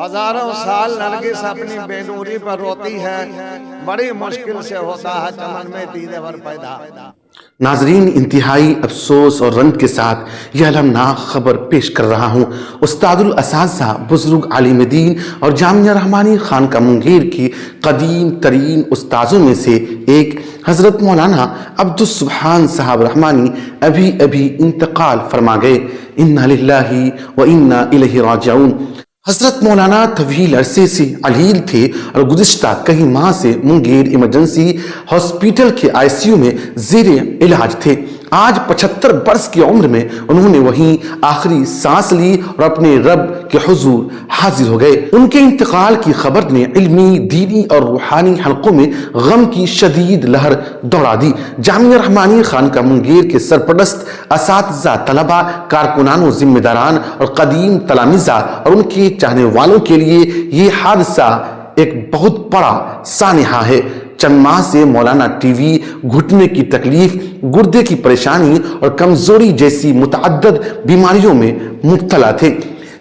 ہزاروں سال نرگس اپنی بے نوری پر روتی ہے، بڑی مشکل سے ہوتا ہے چمن میں دیدے ور پیدا۔ ناظرین، انتہائی افسوس اور رنج کے ساتھ یہ المناک خبر پیش کر رہا ہوں۔ استاد الاساتذہ، بزرگ عالم دین اور جامعہ رحمانی خانقاہ منگیر کی قدیم ترین استاذوں میں سے ایک حضرت مولانا عبدالسبحان صاحب رحمانی ابھی انتقال فرما گئے۔ انا للہ و انا الیہ راجعون۔ حضرت مولانا طویل عرصے سے علیل تھے اور گزشتہ کئی ماہ سے منگیر ایمرجنسی ہاسپیٹل کے ICU میں زیر علاج تھے۔ آج 75 برس کی عمر میں انہوں نے وہیں آخری سانس لی اور اپنے رب کے حضور حاضر ہو گئے۔ ان کے انتقال کی خبر نے علمی، دینی اور روحانی حلقوں میں غم کی شدید لہر دوڑا دی۔ جامعہ رحمانی خانقاہ منگیر کے سرپرست، اساتذہ، طلباء، کارکنان و ذمہ داران اور قدیم تلامذہ اور ان کے چاہنے والوں کے لیے یہ حادثہ ایک بہت بڑا سانحہ ہے۔ چند ماہ سے مولانا ٹی وی، گھٹنے کی تکلیف، گردے کی پریشانی اور کمزوری جیسی متعدد بیماریوں میں مبتلا تھے۔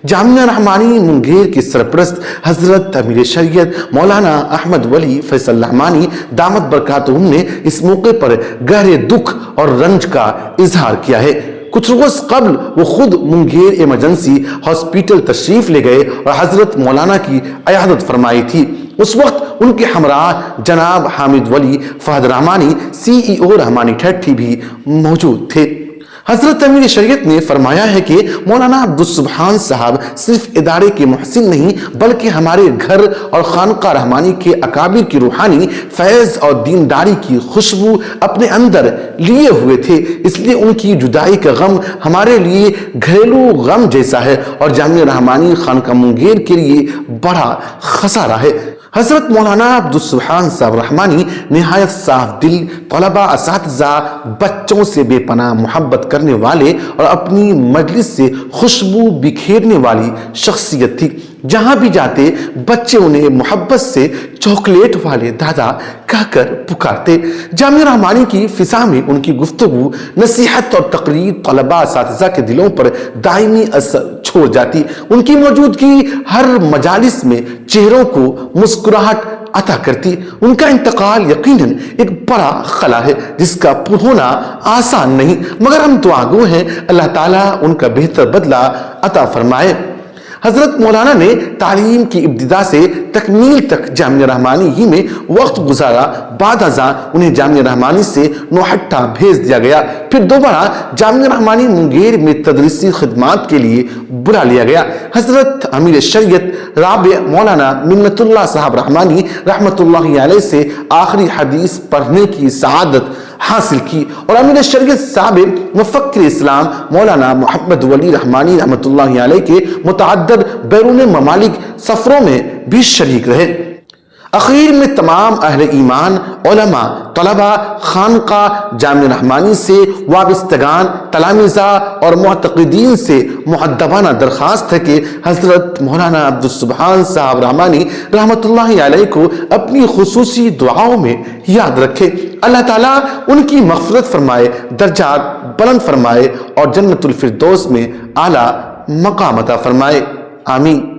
جامعہ رحمانی منگیر کے سرپرست حضرت امیر شریعت مولانا احمد ولی فیصل رحمانی دامت برکاتہم نے اس موقع پر گہرے دکھ اور رنج کا اظہار کیا ہے۔ کچھ روز قبل وہ خود منگیر ایمرجنسی ہاسپیٹل تشریف لے گئے اور حضرت مولانا کی عیادت فرمائی تھی۔ اس وقت ان کے ہمراہ جناب حامد ولی فہد رحمانی CEO رحمانی ٹھٹھی بھی موجود تھے۔ حضرت امیر شریعت نے فرمایا ہے کہ مولانا عبدالسبحان صاحب صرف ادارے کے محسن نہیں بلکہ ہمارے گھر اور خانقاہ رحمانی کے اکابر کی روحانی فیض اور دینداری کی خوشبو اپنے اندر لیے ہوئے تھے، اس لیے ان کی جدائی کا غم ہمارے لیے گھریلو غم جیسا ہے اور جامعہ رحمانی خانقاہ منگیر کے لیے بڑا خسارہ ہے۔ حضرت مولانا عبدالسبحان صاحب رحمانی نہایت صاف دل، طلباء، اساتذہ، بچوں سے بے پناہ محبت کرنے والے اور اپنی مجلس سے خوشبو بکھیرنے والی شخصیت تھی۔ جہاں بھی جاتے بچے انہیں محبت سے چاکلیٹ والے دادا کہہ کر پکارتے۔ جامعہ رحمانی کی فضا میں ان کی گفتگو، نصیحت اور تقریر طلباء اساتذہ کے دلوں پر دائمی اثر چھوڑ جاتی۔ ان کی موجودگی ہر مجالس میں چہروں کو مسکراہٹ عطا کرتی۔ ان کا انتقال یقیناً ایک بڑا خلا ہے جس کا پر ہونا آسان نہیں، مگر ہم دعا گو ہیں اللہ تعالیٰ ان کا بہتر بدلہ عطا فرمائے۔ حضرت مولانا نے تعلیم کی ابتدا سے تکمیل تک جامعہ رحمانی ہی میں وقت گزارا۔ بعد ازاں انہیں جامعہ رحمانی سے نوہٹا بھیج دیا گیا، پھر دوبارہ جامعہ رحمانی منگیر میں تدریسی خدمات کے لیے بلا لیا گیا۔ حضرت امیر شریعت رابع مولانا منت اللہ صاحب رحمانی رحمت اللہ علیہ سے آخری حدیث پڑھنے کی سعادت حاصل کی اور امیر شریعت سابق مفکر اسلام مولانا محمد ولی رحمانی رحمت اللہ علیہ کے متعدد بیرون ممالک سفروں میں بھی شریک رہے۔ اخیر میں تمام اہل ایمان، علماء، طلباء، خانقاہ جامعہ رحمانی سے وابستگان، تلامذہ اور معتقدین سے مؤدبانہ درخواست ہے کہ حضرت مولانا عبدالسبحان صاحب رحمانی رحمت اللہ علیہ کو اپنی خصوصی دعاؤں میں یاد رکھے۔ اللہ تعالیٰ ان کی مغفرت فرمائے، درجات بلند فرمائے اور جنت الفردوس میں اعلیٰ مقام عطا فرمائے، آمین۔